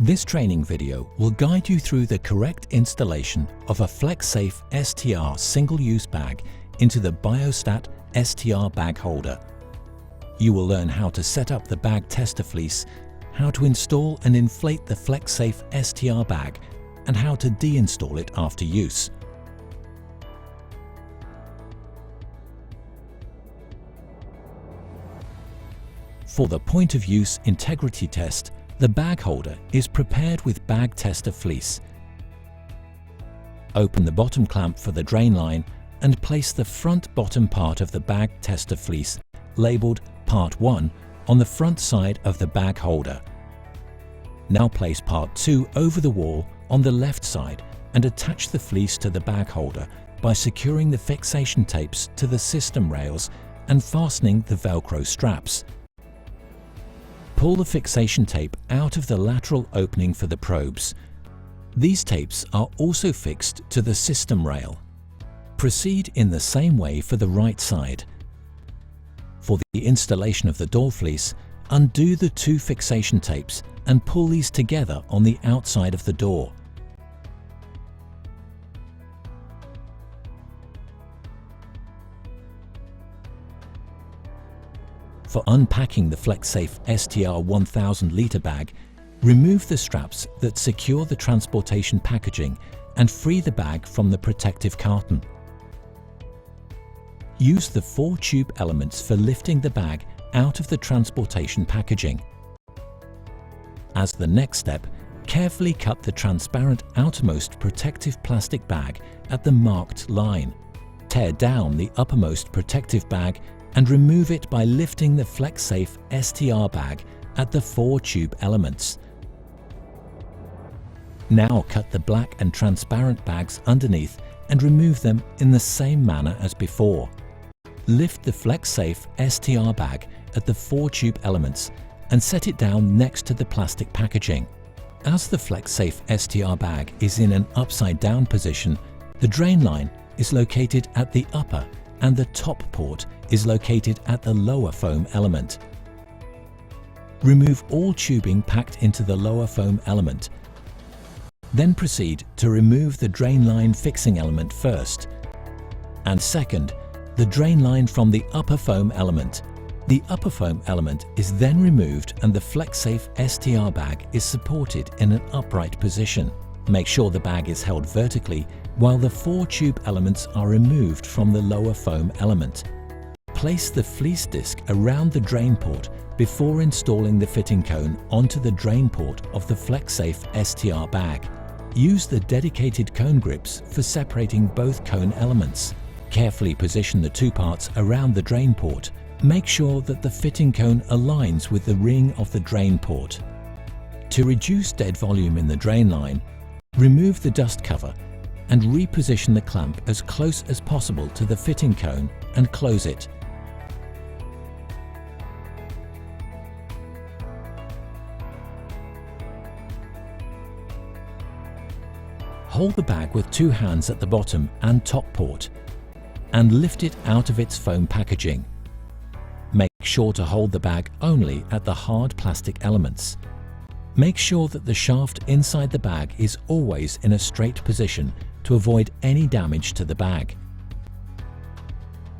This training video will guide you through the correct installation of a Flexsafe STR single-use bag into the Biostat STR bag holder. You will learn how to set up the bag tester fleece, how to install and inflate the Flexsafe STR bag, and how to deinstall it after use. For the point of use integrity test, the bag holder is prepared with bag tester fleece. Open the bottom clamp for the drain line and place the front bottom part of the bag tester fleece, labelled Part 1, on the front side of the bag holder. Now place Part 2 over the wall on the left side and attach the fleece to the bag holder by securing the fixation tapes to the system rails and fastening the Velcro straps. Pull the fixation tape out of the lateral opening for the probes. These tapes are also fixed to the system rail. Proceed in the same way for the right side. For the installation of the door fleece, undo the two fixation tapes and pull these together on the outside of the door. For unpacking the Flexsafe STR 1000 litre bag, remove the straps that secure the transportation packaging and free the bag from the protective carton. Use the 4 tube elements for lifting the bag out of the transportation packaging. As the next step, carefully cut the transparent outermost protective plastic bag at the marked line. Tear down the uppermost protective bag and remove it by lifting the Flexsafe STR bag at the 4 tube elements. Now cut the black and transparent bags underneath and remove them in the same manner as before. Lift the Flexsafe STR bag at the 4 tube elements and set it down next to the plastic packaging. As the Flexsafe STR bag is in an upside down position, the drain line is located at the upper and the top port is located at the lower foam element. Remove all tubing packed into the lower foam element. Then proceed to remove the drain line fixing element first, and second, the drain line from the upper foam element. The upper foam element is then removed and the Flexsafe STR bag is supported in an upright position. Make sure the bag is held vertically while the 4 tube elements are removed from the lower foam element. Place the fleece disc around the drain port before installing the fitting cone onto the drain port of the Flexsafe STR bag. Use the dedicated cone grips for separating both cone elements. Carefully position the 2 parts around the drain port. Make sure that the fitting cone aligns with the ring of the drain port. To reduce dead volume in the drain line, remove the dust cover and reposition the clamp as close as possible to the fitting cone and close it. Hold the bag with 2 hands at the bottom and top port and lift it out of its foam packaging. Make sure to hold the bag only at the hard plastic elements. Make sure that the shaft inside the bag is always in a straight position to avoid any damage to the bag.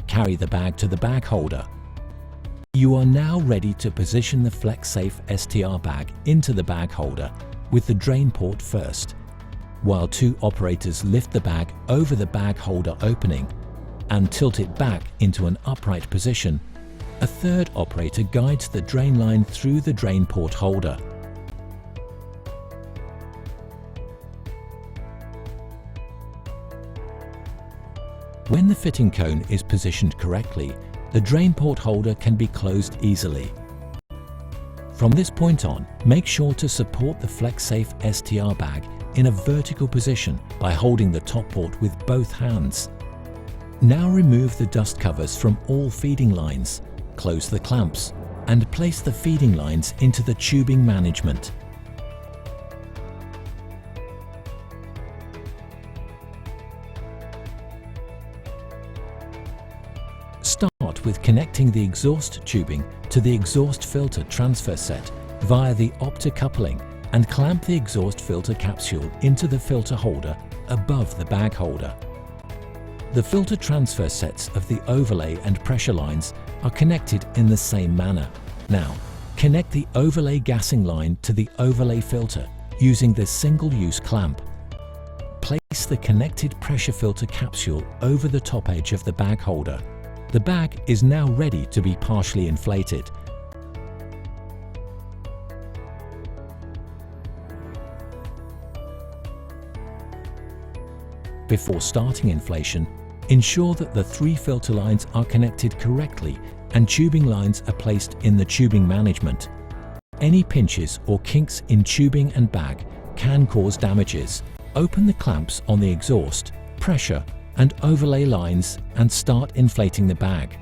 Carry the bag to the bag holder. You are now ready to position the Flexsafe STR bag into the bag holder with the drain port first, while 2 operators lift the bag over the bag holder opening and tilt it back into an upright position. A 3rd operator guides the drain line through the drain port holder. When the fitting cone is positioned correctly, the drain port holder can be closed easily. From this point on, make sure to support the Flexsafe STR bag in a vertical position by holding the top port with both hands. Now remove the dust covers from all feeding lines, close the clamps, and place the feeding lines into the tubing management. Start with connecting the exhaust tubing to the exhaust filter transfer set via the optic coupling and clamp the exhaust filter capsule into the filter holder above the bag holder. The filter transfer sets of the overlay and pressure lines are connected in the same manner. Now, connect the overlay gassing line to the overlay filter using the single-use clamp. Place the connected pressure filter capsule over the top edge of the bag holder. The bag is now ready to be partially inflated. Before starting inflation, ensure that the 3 filter lines are connected correctly and tubing lines are placed in the tubing management. Any pinches or kinks in tubing and bag can cause damages. Open the clamps on the exhaust, pressure and overlay lines and start inflating the bag.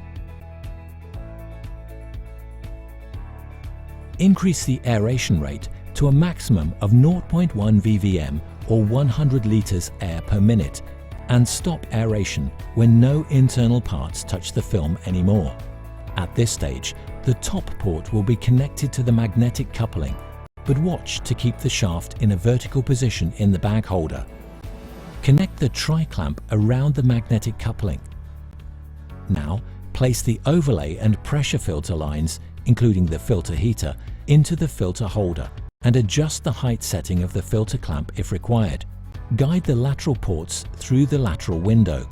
Increase the aeration rate to a maximum of 0.1 ppm or 100 litres air per minute and stop aeration when no internal parts touch the film anymore. At this stage, the top port will be connected to the magnetic coupling, but watch to keep the shaft in a vertical position in the bag holder. Connect the tri-clamp around the magnetic coupling. Now, place the overlay and pressure filter lines, including the filter heater, into the filter holder and adjust the height setting of the filter clamp if required. Guide the lateral ports through the lateral window.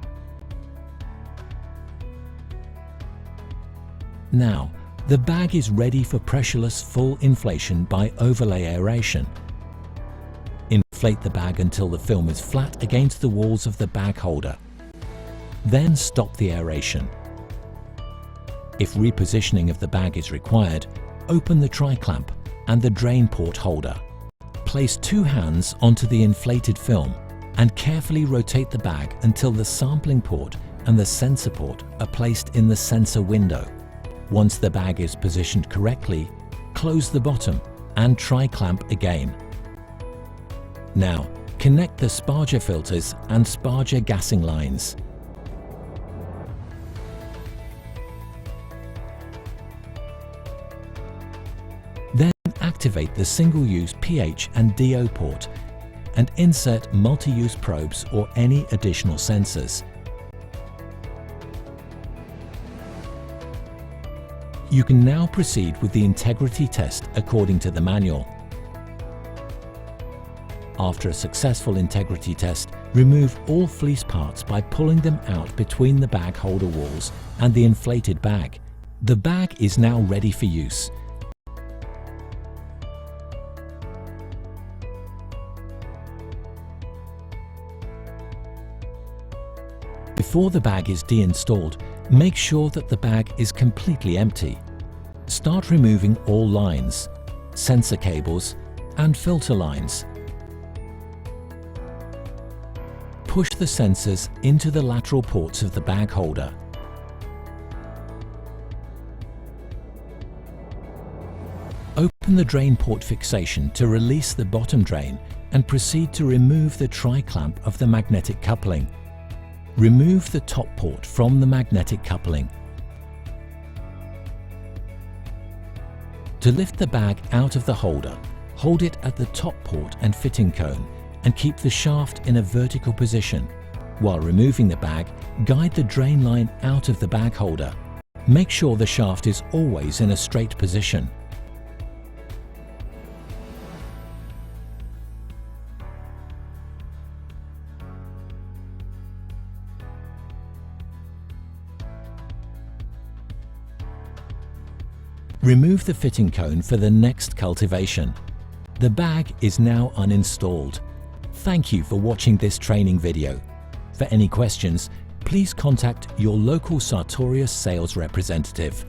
Now, the bag is ready for pressureless full inflation by overlay aeration. Inflate the bag until the film is flat against the walls of the bag holder. Then stop the aeration. If repositioning of the bag is required, open the tri-clamp and the drain port holder. Place 2 hands onto the inflated film and carefully rotate the bag until the sampling port and the sensor port are placed in the sensor window. Once the bag is positioned correctly, close the bottom and tri-clamp again. Now, connect the sparger filters and sparger gassing lines. Then activate the single-use pH and DO port and insert multi-use probes or any additional sensors. You can now proceed with the integrity test according to the manual. After a successful integrity test, remove all fleece parts by pulling them out between the bag holder walls and the inflated bag. The bag is now ready for use. Before the bag is deinstalled, make sure that the bag is completely empty. Start removing all lines, sensor cables and filter lines. Push the sensors into the lateral ports of the bag holder. Open the drain port fixation to release the bottom drain and proceed to remove the tri-clamp of the magnetic coupling. Remove the top port from the magnetic coupling. To lift the bag out of the holder, hold it at the top port and fitting cone and keep the shaft in a vertical position. While removing the bag, guide the drain line out of the bag holder. Make sure the shaft is always in a straight position. Remove the fitting cone for the next cultivation. The bag is now uninstalled. Thank you for watching this training video. For any questions, please contact your local Sartorius sales representative.